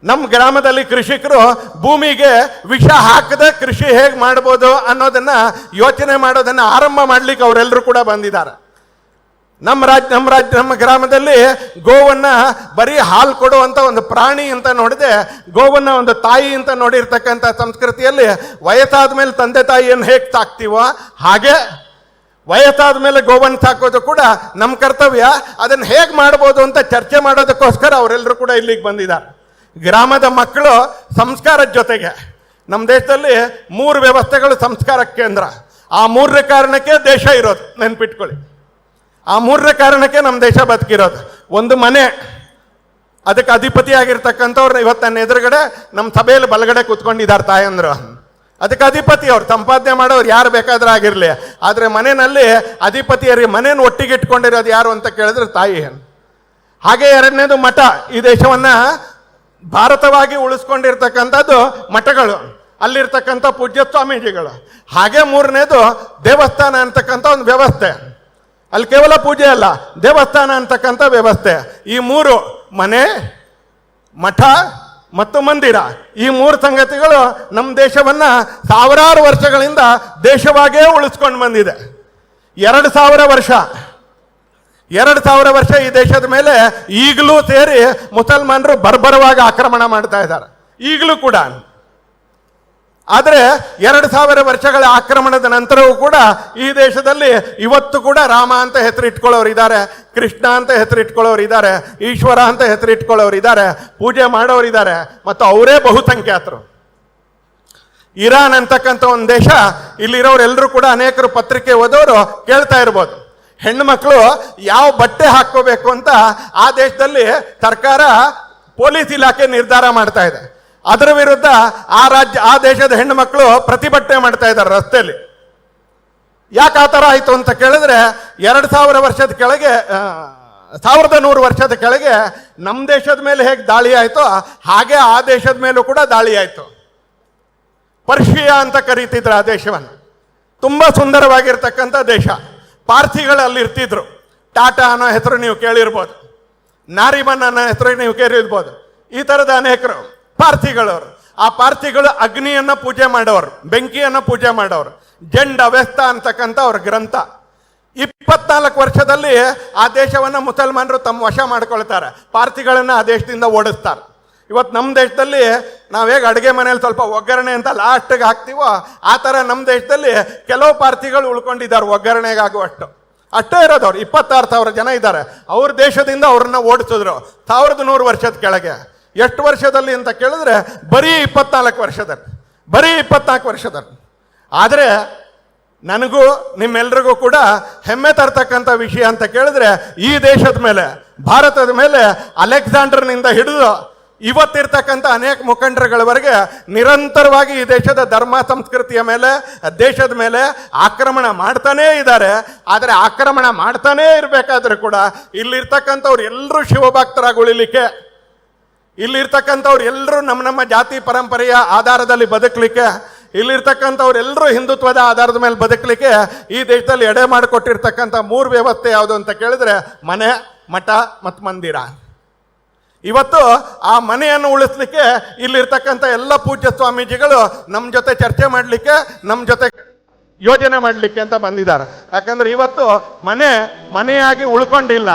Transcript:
ನಮ್ಮ ಗ್ರಾಮದಲ್ಲಿ ಕೃಷಿಕರು ಭೂಮಿಗೆ ವಿಷ ಹಾಕದೆ ಕೃಷಿ ಹೇಗೆ ಮಾಡ್ಬೋದು ಅನ್ನೋದನ್ನ ಯೋಚನೆ ಮಾಡೋದನ್ನ ಆರಂಭ ಮಾಡ್ಲಿಕ್ಕೆ ಅವರೆಲ್ಲರೂ ಕೂಡ ಬಂದಿದ್ದಾರೆ. ನಮ್ಮ ಗ್ರಾಮದಲ್ಲಿ ಗೋವನ್ನ ಬರೀ ಹಾಲು ಕೊಡುವಂತ ಒಂದು ಪ್ರಾಣಿ ಅಂತ ನೋಡಿದೆ, ಗೋವನ್ನ ಒಂದು ತಾಯಿ ಅಂತ ನೋಡಿರ್ತಕ್ಕಂಥ ಸಂಸ್ಕೃತಿಯಲ್ಲಿ ವಯಸ್ಸಾದ ಮೇಲೆ ತಂದೆ ತಾಯಿಯನ್ನು ಹೇಗೆ ಸಾಕ್ತೀವೋ ಹಾಗೆ ವಯಸ್ಸಾದ ಮೇಲೆ ಗೋವನ್ನು ಸಾಕೋದು ಕೂಡ ನಮ್ಮ ಕರ್ತವ್ಯ. ಅದನ್ನು ಹೇಗೆ ಮಾಡ್ಬೋದು ಅಂತ ಚರ್ಚೆ ಮಾಡೋದಕ್ಕೋಸ್ಕರ ಅವರೆಲ್ಲರೂ ಕೂಡ ಇಲ್ಲಿಗೆ ಬಂದಿದ್ದಾರೆ. ಗ್ರಾಮದ ಮಕ್ಕಳು ಸಂಸ್ಕಾರದ ಜೊತೆಗೆ ನಮ್ಮ ದೇಶದಲ್ಲಿ 3 ವ್ಯವಸ್ಥೆಗಳು ಸಂಸ್ಕಾರ ಕೇಂದ್ರ. ಆ 3ರ ಕಾರಣಕ್ಕೆ ದೇಶ ಇರೋದು, ನೆನ್ಪಿಟ್ಕೊಳ್ಳಿ. ಆ 3ರ ಕಾರಣಕ್ಕೆ ನಮ್ಮ ದೇಶ ಬದುಕಿರೋದು. ಒಂದು ಮನೆ, ಅದಕ್ಕೆ ಅಧಿಪತಿಯಾಗಿರ್ತಕ್ಕಂಥವ್ರು ಇವತ್ತು ನನ್ನ ಎದುರುಗಡೆ ನಮ್ಮ ಸಭೆಯಲ್ಲಿ ಬಲಗಡೆ ಕೂತ್ಕೊಂಡಿದ್ದಾರೆ ತಾಯಂದ್ರು. ಅದಕ್ಕೆ ಅಧಿಪತಿ ಅವ್ರು, ಸಂಪಾದನೆ ಮಾಡೋರು ಯಾರು ಬೇಕಾದ್ರೂ ಆಗಿರಲಿ. ಆದರೆ ಮನೆಯಲ್ಲಿ ಅಧಿಪತಿಯರಿ ಮನೇನ ಒಟ್ಟಿಗೆ ಇಟ್ಕೊಂಡಿರೋದು ಯಾರು ಅಂತ ಕೇಳಿದ್ರೆ ತಾಯಿ. ಹಾಗೆ ಎರಡನೇದು ಮಠ. ಈ ದೇಶವನ್ನ ಭಾರತವಾಗಿ ಉಳಿಸ್ಕೊಂಡಿರ್ತಕ್ಕಂಥದ್ದು ಮಠಗಳು, ಅಲ್ಲಿರ್ತಕ್ಕಂಥ ಪೂಜ್ಯ ಸ್ವಾಮೀಜಿಗಳು. ಹಾಗೆ 3ನೇದು ದೇವಸ್ಥಾನ ಅಂತಕ್ಕಂಥ ಒಂದು ವ್ಯವಸ್ಥೆ. ಅಲ್ಲಿ ಕೇವಲ ಪೂಜೆ ಅಲ್ಲ, ದೇವಸ್ಥಾನ ಅಂತಕ್ಕಂಥ ವ್ಯವಸ್ಥೆ. ಈ 3 ಮನೆ, ಮಠ ಮತ್ತು ಮಂದಿರ, ಈ 3 ಸಂಗತಿಗಳು ನಮ್ಮ ದೇಶವನ್ನ ಸಾವಿರಾರು ವರ್ಷಗಳಿಂದ ದೇಶವಾಗೇ ಉಳಿಸ್ಕೊಂಡು ಬಂದಿದೆ. 2000 ವರ್ಷ ಈ ದೇಶದ ಮೇಲೆ ಈಗಲೂ ಸೇರಿ ಮುಸಲ್ಮಾನರು ಬರ್ಬರವಾಗಿ ಆಕ್ರಮಣ ಮಾಡ್ತಾ ಇದ್ದಾರೆ, ಈಗಲೂ ಕೂಡ. ಆದರೆ 2000 ವರ್ಷಗಳ ಆಕ್ರಮಣದ ನಂತರವೂ ಕೂಡ ಈ ದೇಶದಲ್ಲಿ ಇವತ್ತು ಕೂಡ ರಾಮ ಅಂತ ಹೆಸರಿಟ್ಕೊಳ್ಳೋರು ಇದ್ದಾರೆ, ಕೃಷ್ಣ ಅಂತ ಹೆಸರಿಟ್ಕೊಳ್ಳೋರು ಇದ್ದಾರೆ, ಈಶ್ವರ ಅಂತ ಹೆಸರಿಟ್ಕೊಳ್ಳೋರು ಇದ್ದಾರೆ, ಪೂಜೆ ಮಾಡೋರು ಇದ್ದಾರೆ, ಮತ್ತು ಅವರೇ ಬಹುಸಂಖ್ಯಾತರು. ಇರಾನ್ ಅಂತಕ್ಕಂಥ ಒಂದು ದೇಶ, ಇಲ್ಲಿರೋರೆಲ್ಲರೂ ಕೂಡ ಅನೇಕರು ಪತ್ರಿಕೆ ಓದೋರು ಕೇಳ್ತಾ ಇರ್ಬೋದು, ಹೆಣ್ಣು ಮಕ್ಕಳು ಯಾವ ಬಟ್ಟೆ ಹಾಕ್ಕೋಬೇಕು ಅಂತ ಆ ದೇಶದಲ್ಲಿ ಸರ್ಕಾರ, ಪೊಲೀಸ್ ಇಲಾಖೆ ನಿರ್ಧಾರ ಮಾಡ್ತಾ ಇದೆ. ಅದರ ವಿರುದ್ಧ ಆ ದೇಶದ ಹೆಣ್ಣು ಮಕ್ಕಳು ಪ್ರತಿಭಟನೆ ಮಾಡ್ತಾ ಇದ್ದಾರೆ ರಸ್ತೆಯಲ್ಲಿ. ಯಾಕೆ ಆ ಥರ ಆಯಿತು ಅಂತ ಕೇಳಿದ್ರೆ, 2000 ವರ್ಷದ ಕೆಳಗೆ 1100 ವರ್ಷದ ಕೆಳಗೆ ನಮ್ಮ ದೇಶದ ಮೇಲೆ ಹೇಗೆ ದಾಳಿ ಆಯಿತೋ ಹಾಗೆ ಆ ದೇಶದ ಮೇಲೂ ಕೂಡ ದಾಳಿ ಆಯಿತು. ಪರ್ಷಿಯಾ ಅಂತ ಕರೀತಿದ್ರು ಆ ದೇಶವನ್ನು. ತುಂಬ ಸುಂದರವಾಗಿರ್ತಕ್ಕಂಥ ದೇಶ. ಪಾರ್ಸಿಗಳು ಅಲ್ಲಿ ಇರ್ತಿದ್ರು. ಟಾಟಾ ಅನ್ನೋ ಹೆಸರು ನೀವು ಕೇಳಿರ್ಬೋದು, ನಾರಿಮನ್ ಅನ್ನೋ ಹೆಸರು ನೀವು ಕೇಳಿರ್ಬೋದು. ಈ ಥರದ ಅನೇಕರು ಪಾರ್ಸಿಗಳವರು. ಆ ಪಾರ್ಸಿಗಳು ಅಗ್ನಿಯನ್ನು ಪೂಜೆ ಮಾಡೋರು, ಬೆಂಕಿಯನ್ನು ಪೂಜೆ ಮಾಡೋರು. ಜಂಡ್ ಅವೆಸ್ತಾ ಅಂತಕ್ಕಂಥ ಅವ್ರ ಗ್ರಂಥ. 24 ವರ್ಷದಲ್ಲಿ ಆ ದೇಶವನ್ನು ಮುಸಲ್ಮಾನರು ತಮ್ಮ ವಶ ಮಾಡ್ಕೊಳ್ತಾರೆ, ಪಾರ್ಸಿಗಳನ್ನು ಆ ದೇಶದಿಂದ ಓಡಿಸ್ತಾರೆ. ಇವತ್ತು ನಮ್ಮ ದೇಶದಲ್ಲಿ ನಾವು ಹೇಗೆ ಅಡುಗೆ ಮನೇಲಿ ಸ್ವಲ್ಪ ಒಗ್ಗರಣೆ ಅಂತ ಲಾಸ್ಟಿಗೆ ಹಾಕ್ತೀವೋ ಆ ಥರ ನಮ್ಮ ದೇಶದಲ್ಲಿ ಕೆಲವು ಪಾರ್ಸಿಗಳು ಉಳ್ಕೊಂಡಿದ್ದಾರೆ ಒಗ್ಗರಣೆಗಾಗುವಷ್ಟು. ಅಷ್ಟೇ ಇರೋದವ್ರು. 26,000 ಜನ ಇದ್ದಾರೆ. ಅವ್ರ ದೇಶದಿಂದ ಅವ್ರನ್ನ ಓಡಿಸಿದ್ರು 1100 ವರ್ಷದ ಕೆಳಗೆ. ಎಷ್ಟು ವರ್ಷದಲ್ಲಿ ಅಂತ ಕೇಳಿದ್ರೆ ಬರೀ 24 ವರ್ಷದಲ್ಲಿ. ಆದರೆ ನನಗೂ ನಿಮ್ಮೆಲ್ರಿಗೂ ಕೂಡ ಹೆಮ್ಮೆ ತರ್ತಕ್ಕಂಥ ವಿಷಯ ಅಂತ ಕೇಳಿದ್ರೆ, ಈ ದೇಶದ ಮೇಲೆ, ಭಾರತದ ಮೇಲೆ ಅಲೆಕ್ಸಾಂಡರ್ನಿಂದ ಹಿಡಿದು ಇವತ್ತಿರ್ತಕ್ಕಂಥ ಅನೇಕ ಮುಖಂಡರುಗಳವರೆಗೆ ನಿರಂತರವಾಗಿ ಈ ದೇಶದ ಧರ್ಮ ಸಂಸ್ಕೃತಿಯ ಮೇಲೆ, ದೇಶದ ಮೇಲೆ ಆಕ್ರಮಣ ಮಾಡ್ತಾನೇ ಇದ್ದಾರೆ. ಆದರೆ ಆಕ್ರಮಣ ಮಾಡ್ತಾನೇ ಇರಬೇಕಾದ್ರೂ ಕೂಡ ಇಲ್ಲಿರ್ತಕ್ಕಂಥವ್ರು ಎಲ್ಲರೂ ಶಿವಭಕ್ತರಾಗಿ ಉಳಿಲಿಕ್ಕೆ, ಇಲ್ಲಿರ್ತಕ್ಕಂಥವ್ರು ಎಲ್ಲರೂ ನಮ್ಮ ಜಾತಿ ಪರಂಪರೆಯ ಆಧಾರದಲ್ಲಿ ಬದುಕಲಿಕ್ಕೆ, ಇಲ್ಲಿರ್ತಕ್ಕಂಥವ್ರೆಲ್ಲರೂ ಹಿಂದುತ್ವದ ಆಧಾರದ ಮೇಲೆ ಬದುಕಲಿಕ್ಕೆ ಈ ದೇಶದಲ್ಲಿ ಎಡೆ ಮಾಡಿಕೊಟ್ಟಿರ್ತಕ್ಕಂಥ 3 ವ್ಯವಸ್ಥೆ ಯಾವುದು ಅಂತ ಕೇಳಿದ್ರೆ ಮನೆ, ಮಠ ಮತ್ತು ಮಂದಿರ. ಇವತ್ತು ಆ ಮನೆಯನ್ನು ಉಳಿಸ್ಲಿಕ್ಕೆ ಇಲ್ಲಿರ್ತಕ್ಕಂಥ ಎಲ್ಲ ಪೂಜ್ಯ ಸ್ವಾಮೀಜಿಗಳು ನಮ್ಮ ಜೊತೆ ಚರ್ಚೆ ಮಾಡಲಿಕ್ಕೆ, ನಮ್ಮ ಜೊತೆ ಯೋಜನೆ ಮಾಡಲಿಕ್ಕೆ ಅಂತ ಬಂದಿದ್ದಾರೆ. ಯಾಕಂದ್ರೆ ಇವತ್ತು ಮನೆಯಾಗಿ ಉಳ್ಕೊಂಡಿಲ್ಲ.